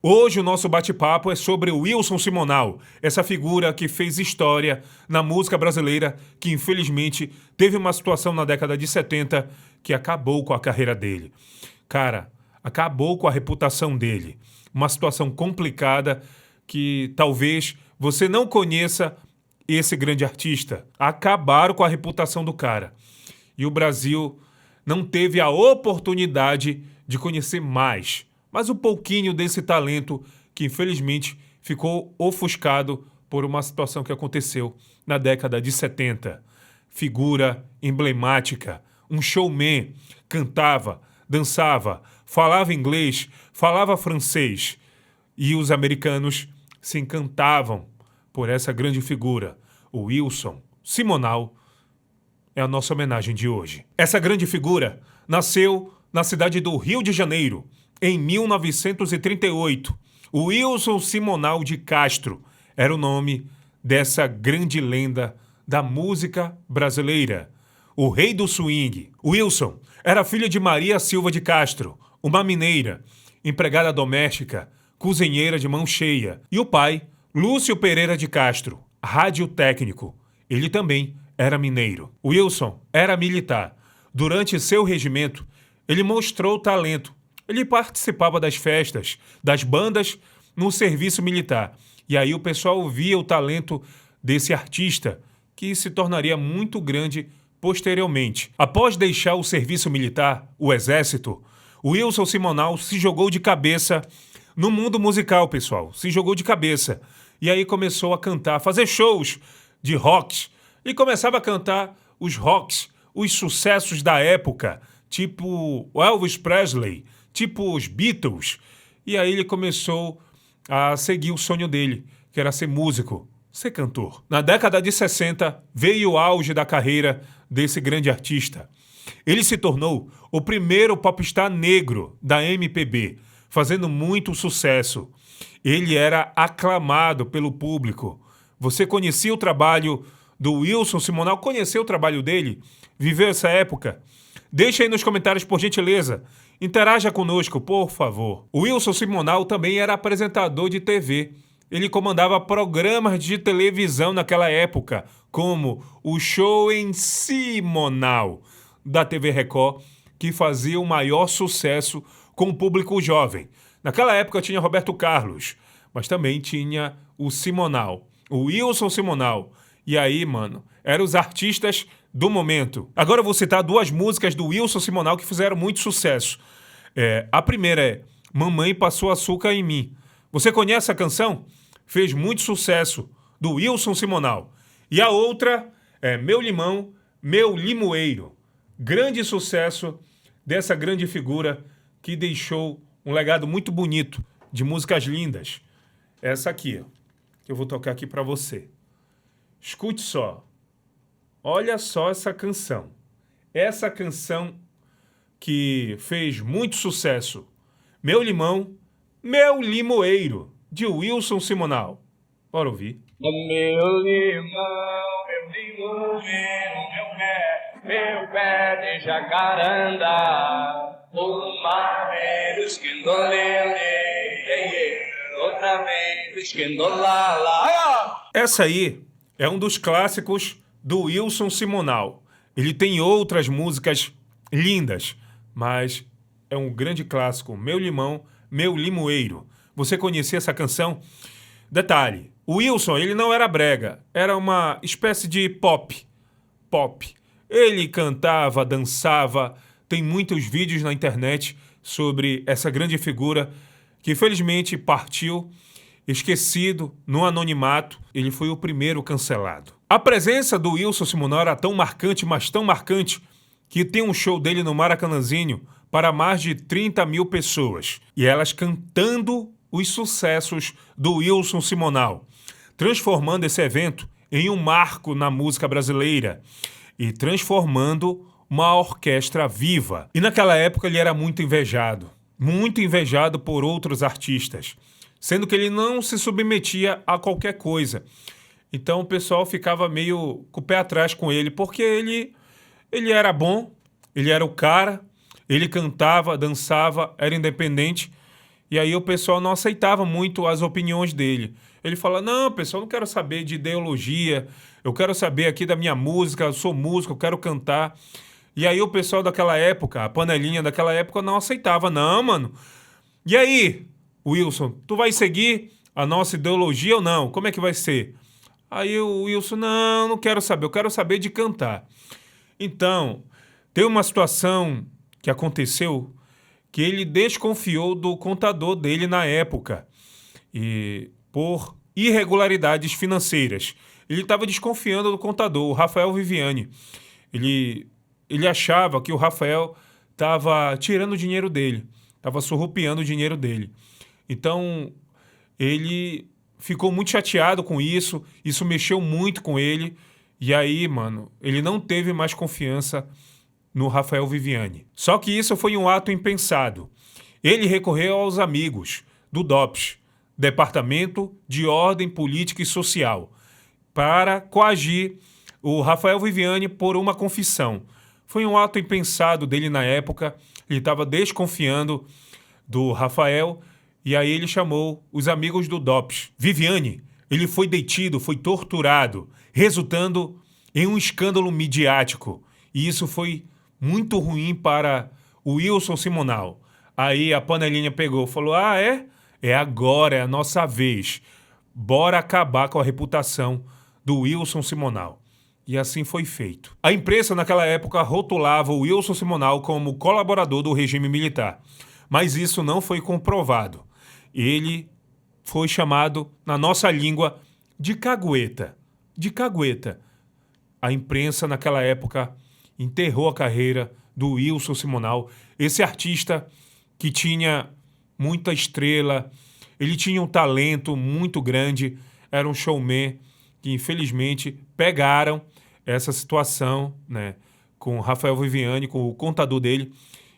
Hoje o nosso bate-papo é sobre o Wilson Simonal, essa figura que fez história na música brasileira, que infelizmente teve uma situação na década de 70 que acabou com a carreira dele. Cara, acabou com a reputação dele. Uma situação complicada que talvez você não conheça esse grande artista. Acabaram com a reputação do cara. E o Brasil não teve a oportunidade de conhecer mais um pouquinho desse talento que infelizmente ficou ofuscado por uma situação que aconteceu na década de 70. Figura emblemática, um showman, cantava, dançava, falava inglês, falava francês. E os americanos se encantavam por essa grande figura. O Wilson Simonal é a nossa homenagem de hoje. Essa grande figura nasceu na cidade do Rio de Janeiro, em 1938. O Wilson Simonal de Castro era o nome dessa grande lenda da música brasileira. O rei do swing. Wilson era filho de Maria Silva de Castro, uma mineira, empregada doméstica, cozinheira de mão cheia. E o pai, Lúcio Pereira de Castro, radiotécnico. Ele também era mineiro. Wilson era militar. Durante seu regimento, ele mostrou talento. Ele participava das festas, das bandas no serviço militar. E aí o pessoal via o talento desse artista, que se tornaria muito grande posteriormente. Após deixar o serviço militar, o exército, o Wilson Simonal se jogou de cabeça no mundo musical, pessoal. Se jogou de cabeça. E aí começou a cantar, fazer shows de rocks. E começava a cantar os rocks, os sucessos da época, tipo Elvis Presley, tipo os Beatles. E aí ele começou a seguir o sonho dele, que era ser músico, ser cantor. Na década de 60, veio o auge da carreira desse grande artista. Ele se tornou o primeiro popstar negro da MPB, fazendo muito sucesso. Ele era aclamado pelo público. Você conhecia o trabalho do Wilson Simonal? Conheceu o trabalho dele? Viveu essa época? Deixa aí nos comentários, por gentileza. Interaja conosco, por favor. O Wilson Simonal também era apresentador de TV. Ele comandava programas de televisão naquela época, como o Show em Simonal, da TV Record, que fazia o maior sucesso com o público jovem. Naquela época tinha Roberto Carlos, mas também tinha o Simonal, o Wilson Simonal. E aí, mano, eram os artistas do momento. Agora eu vou citar duas músicas do Wilson Simonal que fizeram muito sucesso. A primeira é Mamãe Passou Açúcar em Mim. Você conhece a canção? Fez muito sucesso, do Wilson Simonal. E a outra é Meu Limão, Meu Limoeiro. Grande sucesso dessa grande figura que deixou um legado muito bonito de músicas lindas. Essa aqui, ó, que eu vou tocar aqui pra você. Escute só. Olha só essa canção. Essa canção que fez muito sucesso. Meu Limão, Meu Limoeiro, de Wilson Simonal. Bora ouvir. Meu limão, meu limoeiro, meu pé de jacaranda, o mareiro esquindolele, outra vez esquindolala. Essa aí é um dos clássicos do Wilson Simonal. Ele tem outras músicas lindas, mas é um grande clássico. Meu Limão, Meu Limoeiro. Você conhecia essa canção? Detalhe, o Wilson, ele não era brega, era uma espécie de pop. Ele cantava, dançava, tem muitos vídeos na internet sobre essa grande figura que infelizmente partiu, esquecido, no anonimato. Ele foi o primeiro cancelado. A presença do Wilson Simonal era tão marcante, mas tão marcante, que tem um show dele no Maracanãzinho para mais de 30 mil pessoas. E elas cantando os sucessos do Wilson Simonal, transformando esse evento em um marco na música brasileira e transformando uma orquestra viva. E naquela época ele era muito invejado por outros artistas, sendo que ele não se submetia a qualquer coisa. Então o pessoal ficava meio com o pé atrás com ele, porque ele era bom, ele era o cara, ele cantava, dançava, era independente. E aí o pessoal não aceitava muito as opiniões dele. Ele fala, não, pessoal, não quero saber de ideologia, eu quero saber aqui da minha música, eu sou músico, eu quero cantar. E aí o pessoal daquela época, a panelinha daquela época não aceitava. Não, mano. E aí, Wilson, tu vai seguir a nossa ideologia ou não? Como é que vai ser? Aí o Wilson, não quero saber, eu quero saber de cantar. Então, tem uma situação que aconteceu que ele desconfiou do contador dele na época, e por irregularidades financeiras. Ele estava desconfiando do contador, o Rafael Viviani. Ele achava que o Rafael estava tirando o dinheiro dele, estava surrupiando o dinheiro dele. Então, ele ficou muito chateado com isso mexeu muito com ele, e aí, mano, ele não teve mais confiança no Rafael Viviani. Só que isso foi um ato impensado. Ele recorreu aos amigos do DOPS, Departamento de Ordem Política e Social, para coagir o Rafael Viviani por uma confissão. Foi um ato impensado dele na época, ele estava desconfiando do Rafael, e aí ele chamou os amigos do DOPS. Viviani, ele foi detido, foi torturado, resultando em um escândalo midiático. E isso foi muito ruim para o Wilson Simonal. Aí a panelinha pegou e falou, é? É agora, é a nossa vez. Bora acabar com a reputação do Wilson Simonal. E assim foi feito. A imprensa naquela época rotulava o Wilson Simonal como colaborador do regime militar. Mas isso não foi comprovado. Ele foi chamado, na nossa língua, de cagueta. De cagueta. A imprensa naquela época enterrou a carreira do Wilson Simonal, esse artista que tinha muita estrela, ele tinha um talento muito grande, era um showman que infelizmente pegaram essa situação, né, com o Rafael Viviani, com o contador dele,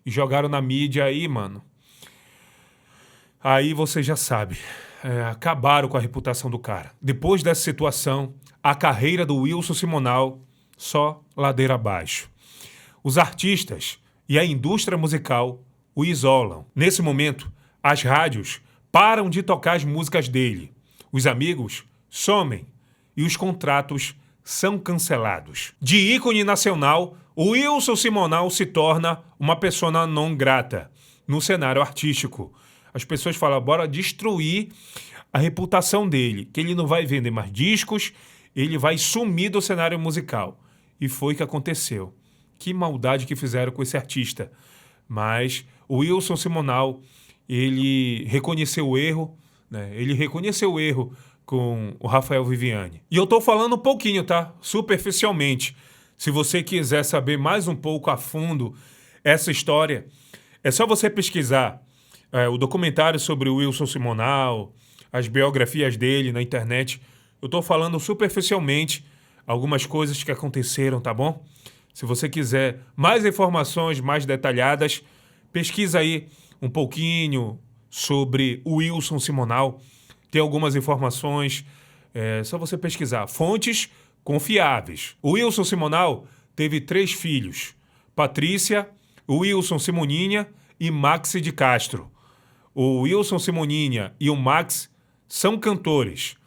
e jogaram na mídia aí, mano. Aí você já sabe, acabaram com a reputação do cara. Depois dessa situação, a carreira do Wilson Simonal só ladeira abaixo. Os artistas e a indústria musical o isolam. Nesse momento, as rádios param de tocar as músicas dele. Os amigos somem e os contratos são cancelados. De ícone nacional, o Wilson Simonal se torna uma persona non grata no cenário artístico. As pessoas falam, bora destruir a reputação dele, que ele não vai vender mais discos, ele vai sumir do cenário musical. E foi o que aconteceu. Que maldade que fizeram com esse artista. Mas o Wilson Simonal, ele reconheceu o erro, né? Ele reconheceu o erro com o Rafael Viviani. E eu tô falando um pouquinho, tá? Superficialmente. Se você quiser saber mais um pouco a fundo essa história, é só você pesquisar o documentário sobre o Wilson Simonal, as biografias dele na internet. Eu tô falando superficialmente algumas coisas que aconteceram, tá bom? Se você quiser mais informações mais detalhadas, pesquisa aí um pouquinho sobre o Wilson Simonal. Tem algumas informações, só você pesquisar. Fontes confiáveis. O Wilson Simonal teve 3 filhos. Patrícia, Wilson Simoninha e Maxi de Castro. O Wilson Simoninha e o Max são cantores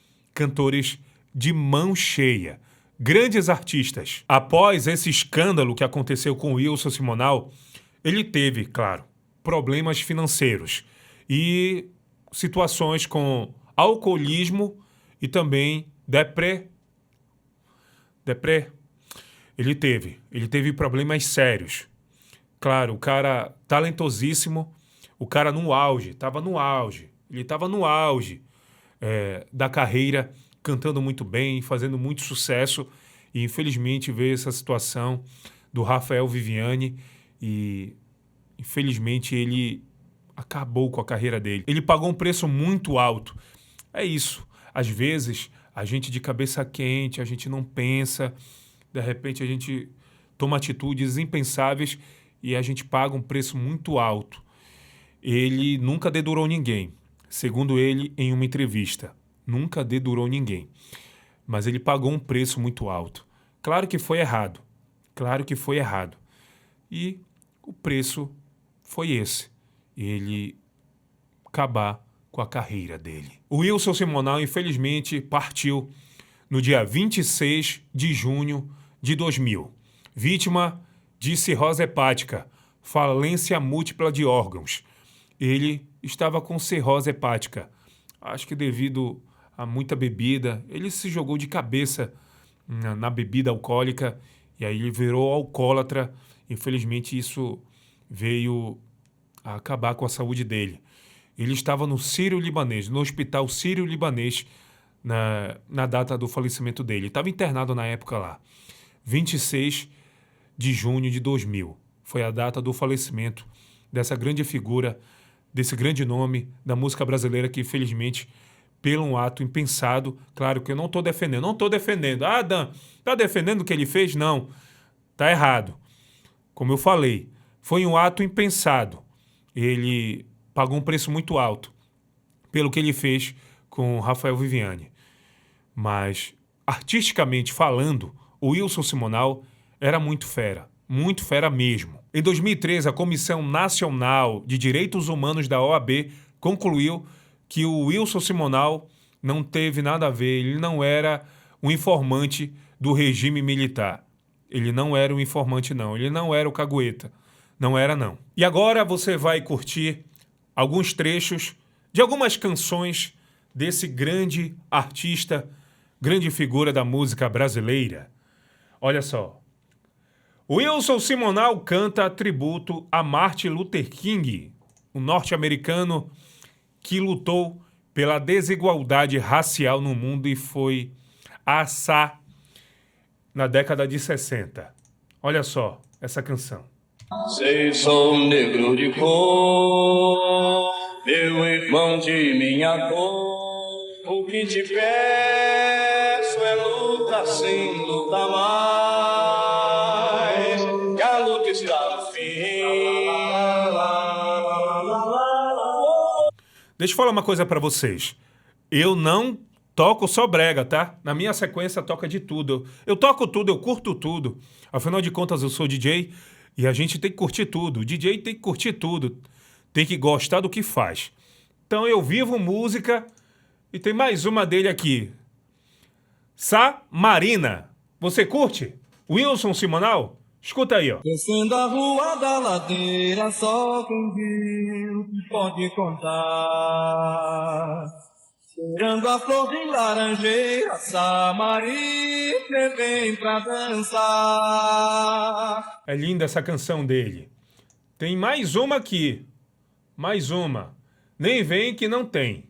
de mão cheia, grandes artistas. Após esse escândalo que aconteceu com o Wilson Simonal, ele teve, claro, problemas financeiros e situações com alcoolismo e também deprê. Ele teve problemas sérios. Claro, o cara talentosíssimo, o cara no auge, ele estava no auge da carreira, cantando muito bem, fazendo muito sucesso, e infelizmente veio essa situação do Rafael Viviani e infelizmente ele acabou com a carreira dele. Ele pagou um preço muito alto. É isso. Às vezes, a gente de cabeça quente, a gente não pensa, de repente a gente toma atitudes impensáveis e a gente paga um preço muito alto. Ele nunca dedurou ninguém, segundo ele em uma entrevista. Nunca dedurou ninguém. Mas ele pagou um preço muito alto. Claro que foi errado. Claro que foi errado. E o preço foi esse. Ele acabar com a carreira dele. O Wilson Simonal, infelizmente, partiu no dia 26 de junho de 2000, vítima de cirrose hepática, falência múltipla de órgãos. Ele estava com cirrose hepática. Acho que devido a muita bebida, ele se jogou de cabeça na bebida alcoólica e aí ele virou alcoólatra. Infelizmente, isso veio a acabar com a saúde dele. Ele estava no Sírio-Libanês, no hospital Sírio-Libanês, na data do falecimento dele. Estava internado na época lá. 26 de junho de 2000. Foi a data do falecimento dessa grande figura, desse grande nome da música brasileira que, infelizmente, pelo um ato impensado, claro que eu não estou defendendo. Ah, Dan, está defendendo o que ele fez? Não, está errado. Como eu falei, foi um ato impensado. Ele pagou um preço muito alto pelo que ele fez com Rafael Viviane. Mas, artisticamente falando, o Wilson Simonal era muito fera mesmo. Em 2013, a Comissão Nacional de Direitos Humanos da OAB concluiu que o Wilson Simonal não teve nada a ver, ele não era um informante do regime militar. Ele não era um informante, não. Ele não era o cagueta. Não era, não. E agora você vai curtir alguns trechos de algumas canções desse grande artista, grande figura da música brasileira. Olha só. Wilson Simonal canta tributo a Martin Luther King, um norte-americano que lutou pela desigualdade racial no mundo e foi assar na década de 60. Olha só essa canção. Sei, sou negro de cor, meu irmão de minha cor. O que te peço é luta sem luta mais, que a luta está no fim. Deixa eu falar uma coisa pra vocês. Eu não toco só brega, tá? Na minha sequência toca de tudo. Eu toco tudo, eu curto tudo. Afinal de contas, eu sou DJ e a gente tem que curtir tudo. O DJ tem que curtir tudo. Tem que gostar do que faz. Então eu vivo música e tem mais uma dele aqui. Samarina. Você curte? Wilson Simonal? Escuta aí, ó. Descendo a rua da ladeira, só quem viu pode contar. Cheirando a flor de laranjeira, Samarina vem pra dançar. É linda essa canção dele. Tem mais uma aqui. Mais uma. Nem vem que não tem.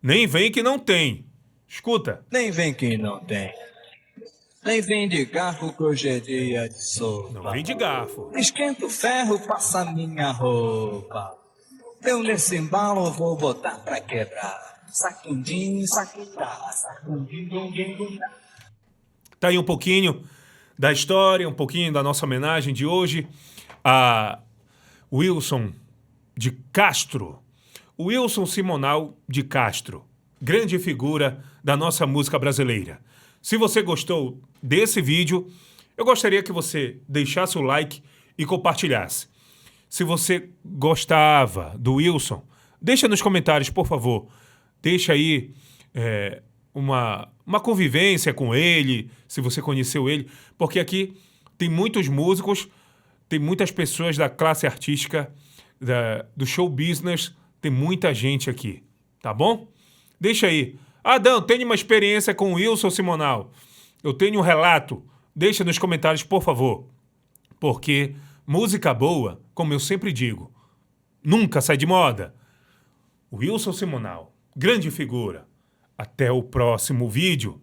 Nem vem que não tem. Escuta. Nem vem que não tem. Nem vem de garfo que hoje é dia de sopa. Não vem de garfo. Esquenta o ferro, passa minha roupa. Eu nesse embalo vou botar pra quebrar. Sacundinho, sacundá, sacundinho, guindum. Tá aí um pouquinho da história, um pouquinho da nossa homenagem de hoje a Wilson de Castro. Wilson Simonal de Castro, grande figura da nossa música brasileira. Se você gostou desse vídeo, eu gostaria que você deixasse o like e compartilhasse. Se você gostava do Wilson, deixa nos comentários, por favor. Deixa aí uma convivência com ele, se você conheceu ele, porque aqui tem muitos músicos, tem muitas pessoas da classe artística, do show business, tem muita gente aqui, tá bom? Deixa aí. Adão, tenho uma experiência com o Wilson Simonal. Eu tenho um relato. Deixa nos comentários, por favor. Porque música boa, como eu sempre digo, nunca sai de moda. Wilson Simonal, grande figura. Até o próximo vídeo.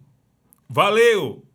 Valeu!